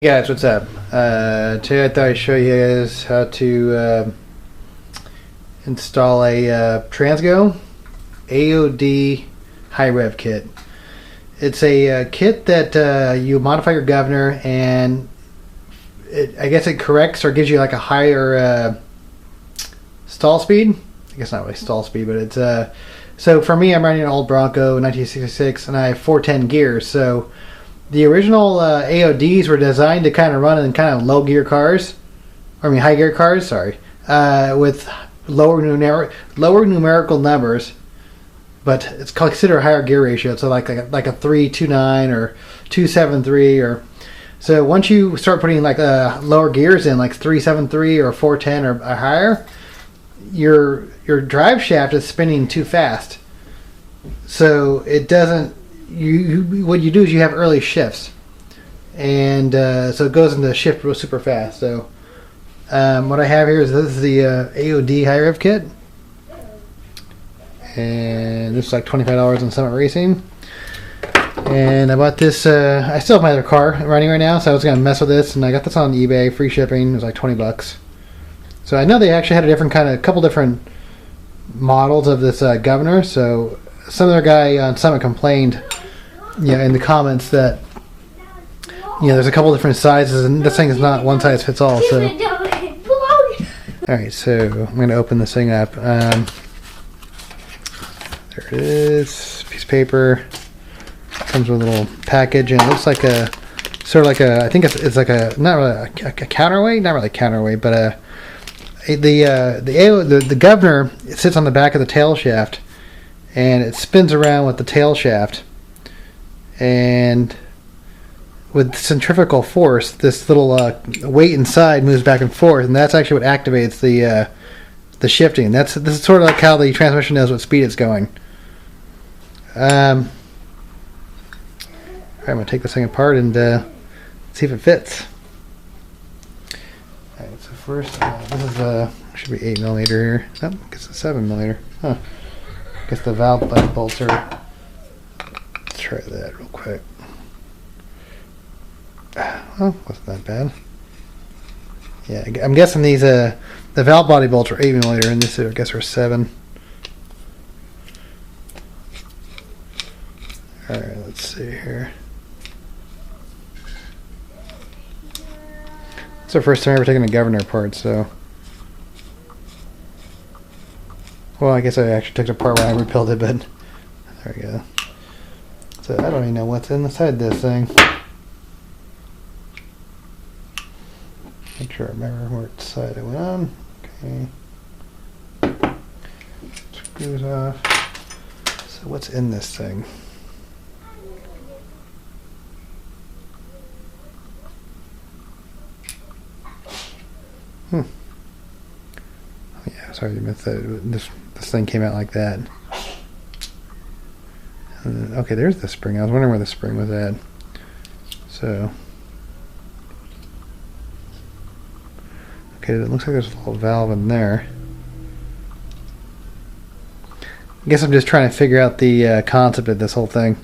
Guys, what's up? Today I thought I'd show you guys how to install a Transgo AOD-HIREV kit. It's a kit that you modify your governor, and I guess it corrects or gives you like a higher stall speed. I guess not really stall speed, but it's so for me, I'm running an old Bronco 1966 and I have 410 gears. So the original AODs were designed to kind of run in kind of low gear cars, high gear cars, sorry, with lower numerical numbers, but it's considered a higher gear ratio. So like a 329 or 273, or so once you start putting like lower gears in, like 373 or 410 or higher, your drive shaft is spinning too fast. So it doesn't. What you do is you have early shifts, and so it goes into shift super fast. So what I have here is this is the AOD-HIREV kit, and this is like $25 on Summit Racing. And I bought this. I still have my other car running right now, so I was gonna mess with this, and I got this on eBay, free shipping. It was like $20. So I know they actually had a couple different models of this governor. So some other guy on Summit complained, in the comments that there's a couple different sizes, and this thing is not one size fits all. So, all right, so I'm going to open this thing up. There it is, piece of paper. Comes with a little package, and it looks like I think it's like not really a counterweight, not really counterweight, but the governor, it sits on the back of the tail shaft, and it spins around with the tail shaft, and with centrifugal force, this little weight inside moves back and forth, and that's actually what activates the shifting. This is sort of like how the transmission knows what speed it's going. I'm going to take this thing apart and see if it fits. All right, so first, this is should be 8mm here. Oh, I guess it's 7mm. Huh. I guess the valve bolts are. Let's try that real quick. Oh, wasn't that bad. Yeah, I'm guessing these the valve body bolts are 8mm, and this I guess are 7. All right, let's see here. It's the first time ever taking a governor apart, so. Well, I guess I actually took it apart when I rebuilt it, but there we go. So I don't even know what's inside this thing. Make sure I remember what side it went on. Okay. Screws off. So what's in this thing? Oh yeah, sorry to miss that. This thing came out like that. Okay, there's the spring. I was wondering where the spring was at. So, okay, it looks like there's a little valve in there. I guess I'm just trying to figure out the concept of this whole thing.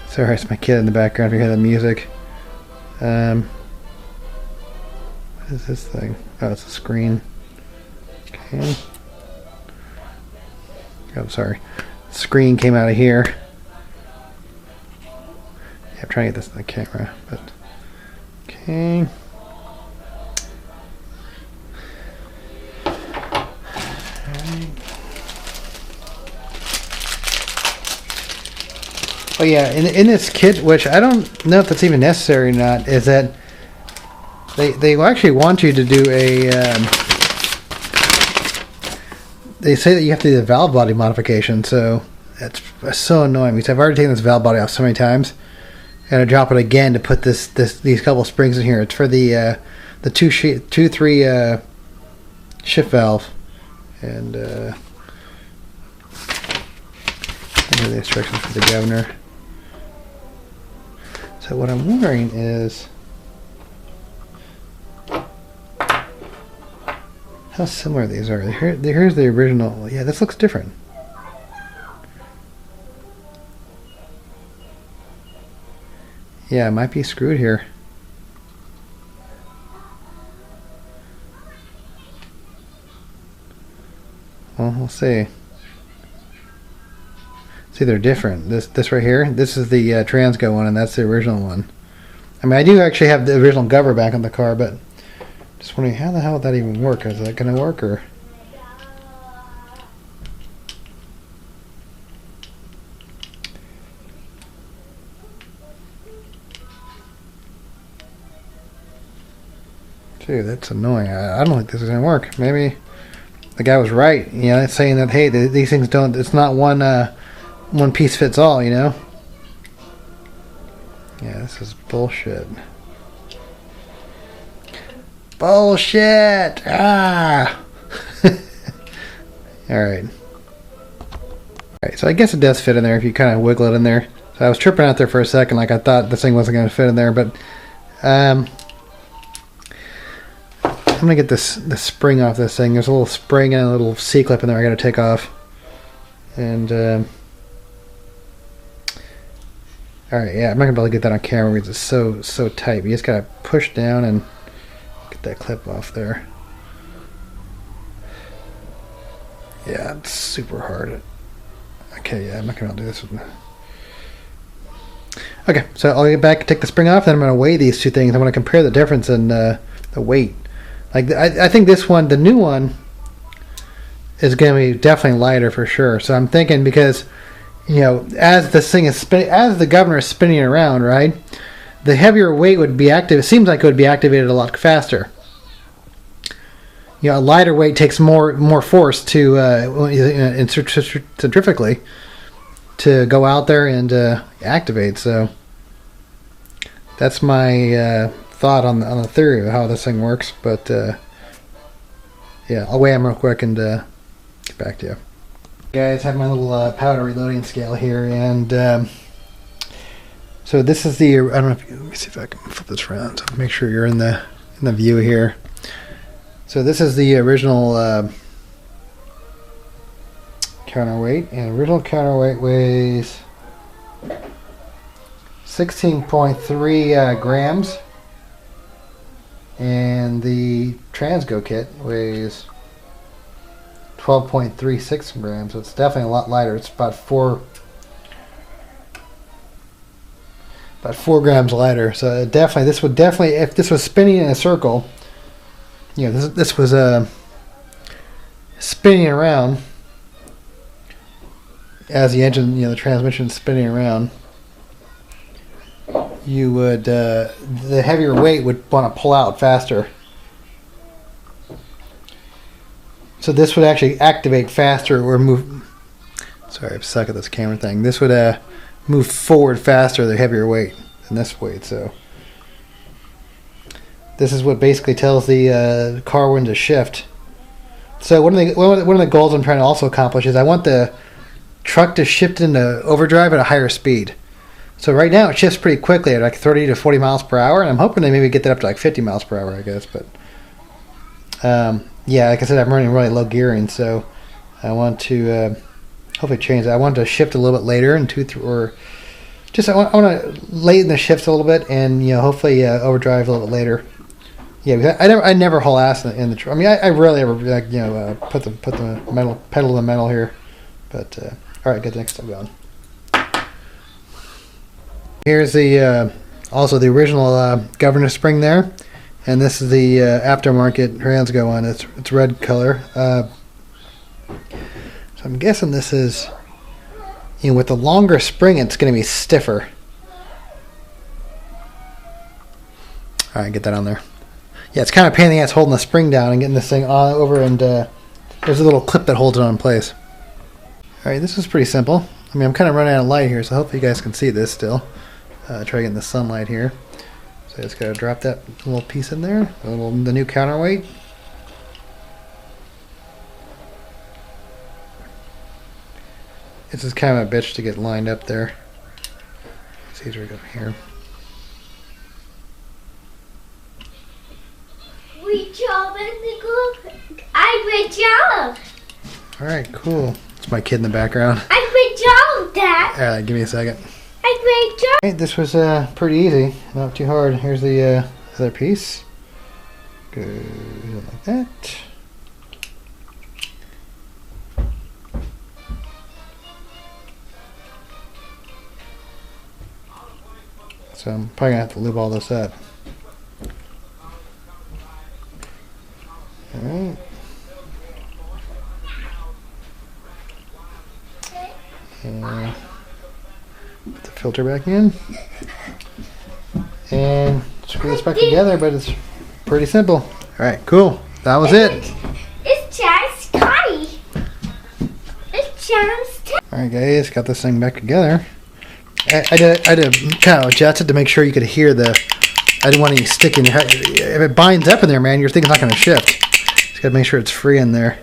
Sorry, it's my kid in the background. If you hear the music. What is this thing? Oh, it's a screen. Okay. Oh, sorry. The screen came out of here. Yeah, I'm trying to get this in the camera, but okay. Oh yeah, in this kit, which I don't know if that's even necessary or not, is that they actually want you to do a. They say that you have to do the valve body modification, so that's so annoying because I've already taken this valve body off so many times. I gotta drop it again to put these couple springs in here. It's for the 2-3 shift valve, and here are the instructions for the governor. So what I'm wondering is how similar these are. Here's the original. Yeah, this looks different. Yeah, it might be screwed here. Well, we'll see. See, they're different. This right here, this is the Transgo one, and that's the original one. I mean, I do actually have the original cover back on the car, but just wondering how the hell would that even work? Is that going to work, or? Dude, that's annoying. I don't think this is going to work. Maybe the guy was right, you know, saying that, hey, these things don't, it's not one piece fits all, you know? Yeah, this is bullshit. Bullshit! Ah! Alright. Alright, so I guess it does fit in there if you kind of wiggle it in there. So I was tripping out there for a second, like I thought this thing wasn't going to fit in there, but I'm going to get this spring off this thing. There's a little spring and a little C-clip in there I got to take off. And, alright, yeah, I'm not going to be able to get that on camera because it's so tight. You just got to push down and get that clip off there. Yeah, it's super hard. Okay, yeah, I'm not going to do this with me. Okay, so I'll get back and take the spring off, then I'm going to weigh these two things. I'm going to compare the difference in the weight. Like, I think this one, the new one, is going to be definitely lighter for sure. So I'm thinking because, you know, as this thing is spinning, as the governor is spinning around, right, the heavier weight would be active. It seems like it would be activated a lot faster. You know, a lighter weight takes more force to centrifugally to go out there and activate. So that's my thought on the theory of how this thing works. But yeah, I'll weigh them real quick and get back to you. Guys, have my little powder reloading scale here, and so this is the, I don't know if you, let me see if I can flip this around to make sure you're in the view here. So this is the original counterweight, and original counterweight weighs 16.3 grams, and the Transgo kit weighs 12.36 grams, so it's definitely a lot lighter. It's about 4 grams lighter. So it definitely, this would definitely, if this was spinning in a circle, you know, this was spinning around as the engine, you know, the transmission is spinning around, you would the heavier weight would want to pull out faster. So this would actually activate faster or move. Sorry, I'm stuck at this camera thing. This would move forward faster the heavier weight than this weight. So this is what basically tells the car when to shift. So one of the goals I'm trying to also accomplish is I want the truck to shift into overdrive at a higher speed. So right now it shifts pretty quickly at like 30 to 40 miles per hour, and I'm hoping they maybe get that up to like 50 miles per hour, I guess. But yeah, like I said, I'm running really low gearing, so I want to hopefully change that. I want to shift a little bit later in I want to lighten the shifts a little bit, and you know, hopefully overdrive a little bit later. Yeah, because I never haul ass in the truck. I mean, I rarely ever, like, you know, put the pedal to the metal here. But all right, get the next step going. Here's the also the original governor spring there, and this is the aftermarket Transgo one. It's red color. So I'm guessing this is, you know, with the longer spring, it's going to be stiffer. All right, get that on there. Yeah, it's kind of a pain in the ass holding the spring down and getting this thing on over, and there's a little clip that holds it on in place. All right, this is pretty simple. I mean, I'm kind of running out of light here, so hopefully you guys can see this still. Try to get in the sunlight here. So I just got to drop that little piece in there, the new counterweight. This is kind of a bitch to get lined up there. It's easier to go here. Good job, good job. All right, cool. It's my kid in the background. Good job, Dad. All right, give me a second. great job. Okay, this was pretty easy, not too hard. Here's the other piece. Go like that. So I'm probably gonna have to lube all this up. All right. Put the filter back in. And screw this back together, but it's pretty simple. All right, cool. That was it. It's Chad's Scotty. It's Chad's. All right, guys, got this thing back together. I had to kind of adjust it to make sure you could hear the. I didn't want any stick in your head. If it binds up in there, man, your thing's not going to shift. Just got to make sure it's free in there.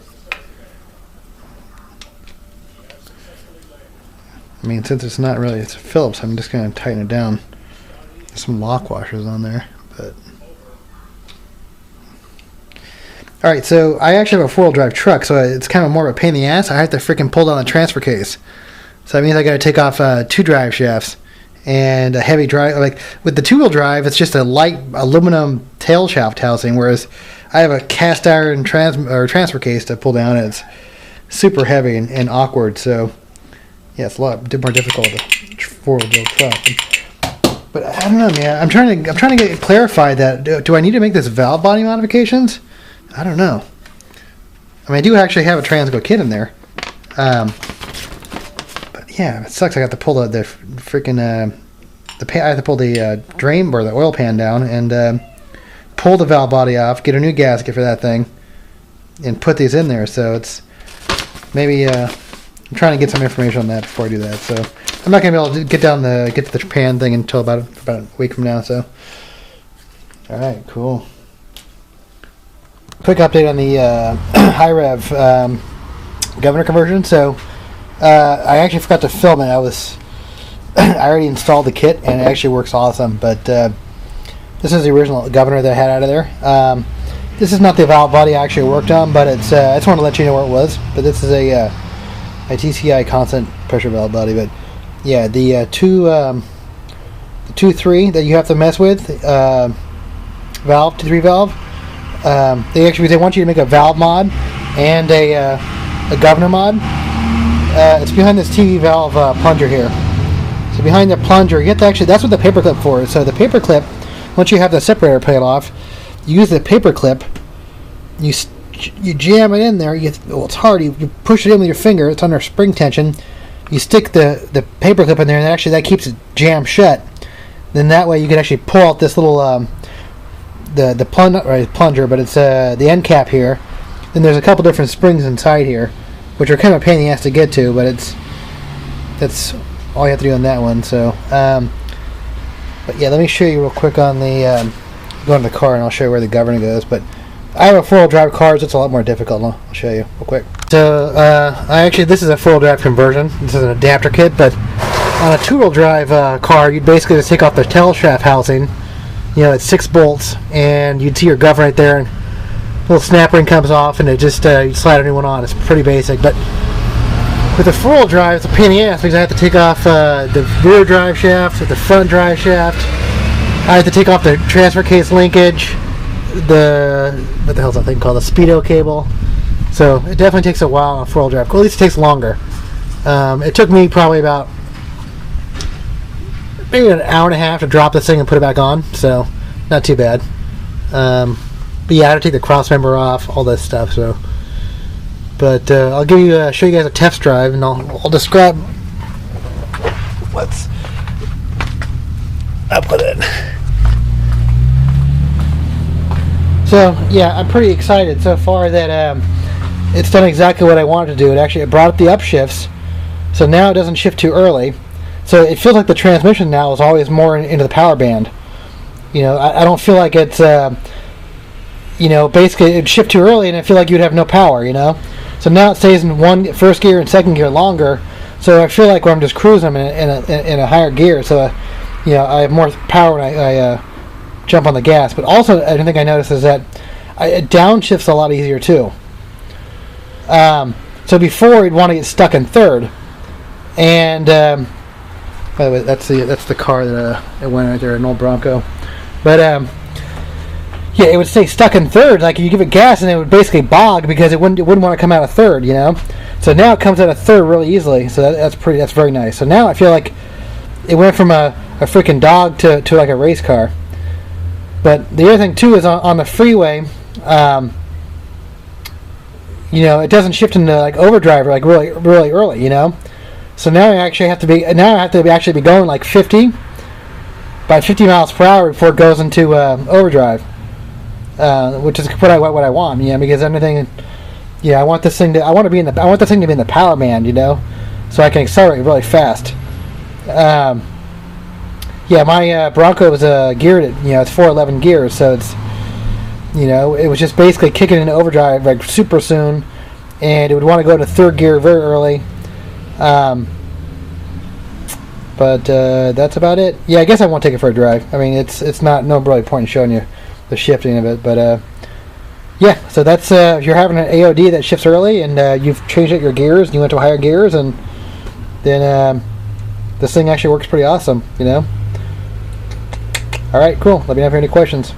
I mean, since it's not really, it's a Phillips, I'm just going to tighten it down. There's some lock washers on there, but. All right, so I actually have a four-wheel drive truck, so it's kind of more of a pain in the ass. I have to freaking pull down the transfer case. So that means I got to take off 2 drive shafts and a heavy drive. Like with the two-wheel drive, it's just a light aluminum tail shaft housing, whereas I have a cast iron transfer case to pull down. And it's super heavy and awkward. So yeah, it's a lot more difficult with a four-wheel truck. But I don't know, man. I'm trying to get it clarified that do I need to make this valve body modifications? I don't know. I mean, I do actually have a Transgo kit in there. Yeah, it sucks. I got to pull the freaking I have to pull the drain or the oil pan down and pull the valve body off, get a new gasket for that thing, and put these in there. So it's maybe I'm trying to get some information on that before I do that. So I'm not gonna be able to get to the pan thing until about a week from now. So all right, cool. Quick update on the HIREV governor conversion. So. I actually forgot to film it. I already installed the kit and it actually works awesome. But this is the original governor that I had out of there. This is not the valve body I actually worked on, but it's I just want to let you know where it was. But this is a TCI constant pressure valve body. But yeah, the 2.3 that you have to mess with valve 2.3 valve. They want you to make a valve mod and a governor mod. It's behind this TV valve plunger here. So behind the plunger, you have to actually, that's what the paper clip for is. So the paper clip, once you have the separator peel off, you use the paper clip, you jam it in there, well, it's hard, you push it in with your finger, it's under spring tension, you stick the paper clip in there, and actually that keeps it jammed shut. Then that way you can actually pull out this little, the plunger, but it's the end cap here. Then there's a couple different springs inside here, which are kind of a pain in the ass to get to, but that's all you have to do on that one. So, but yeah, let me show you real quick on the go into the car, and I'll show you where the governor goes. But I have a four-wheel drive car, so it's a lot more difficult. I'll show you real quick. So, this is a four-wheel drive conversion. This is an adapter kit, but on a two-wheel drive car, you'd basically just take off the tail shaft housing. You know, it's 6 bolts, and you'd see your governor right there. And little snap ring comes off and it just you slide a new one on. It's pretty basic, but with the four-wheel drive, it's a pain in the ass because I have to take off the rear drive shaft, the front drive shaft. I have to take off the transfer case linkage, what the hell's that thing called? The speedo cable. So it definitely takes a while on a four-wheel drive. Well, at least it takes longer. It took me probably about maybe an hour and a half to drop this thing and put it back on. So not too bad. But yeah, I had to take the cross member off, all this stuff. So, but I'll give you show you guys a test drive, and I'll describe what's up with it. So yeah, I'm pretty excited so far that it's done exactly what I wanted to do. It brought up the upshifts, so now it doesn't shift too early. So it feels like the transmission now is always more into the power band. You know, I don't feel like it's you know, basically it'd shift too early and I feel like you'd have no power, you know. So now it stays in first gear and second gear longer. So I feel like when I'm just cruising, I'm in a higher gear. So you know, I have more power when I jump on the gas. But also, I think I noticed is that it downshifts a lot easier too. So before you'd want to get stuck in third, and By the way, that's the car that it went right there, an old Bronco. But yeah, it would stay stuck in third. Like you give it gas and it would basically bog because it wouldn't want to come out of third, you know. So now it comes out of third really easily. So that's very nice. So now I feel like it went from a freaking dog to like a race car. But the other thing too is on the freeway, you know, it doesn't shift into like overdrive like really early, you know. So now I actually have to be actually be going like 50 miles per hour before it goes into overdrive, which is what I want, you know, because anything, yeah, I want this thing to be in the power band, you know, so I can accelerate really fast. Yeah, my Bronco was geared at, you know, it's 411 gears, so it's, you know, it was just basically kicking into overdrive like super soon, and it would want to go to third gear very early. But that's about it. Yeah, I guess I won't take it for a drive. I mean, it's no really point in showing you the shifting of it, but yeah. So that's if you're having an AOD that shifts early and you've changed out your gears and you went to higher gears, and then this thing actually works pretty awesome, you know. All right, cool. Let me know if you have any questions.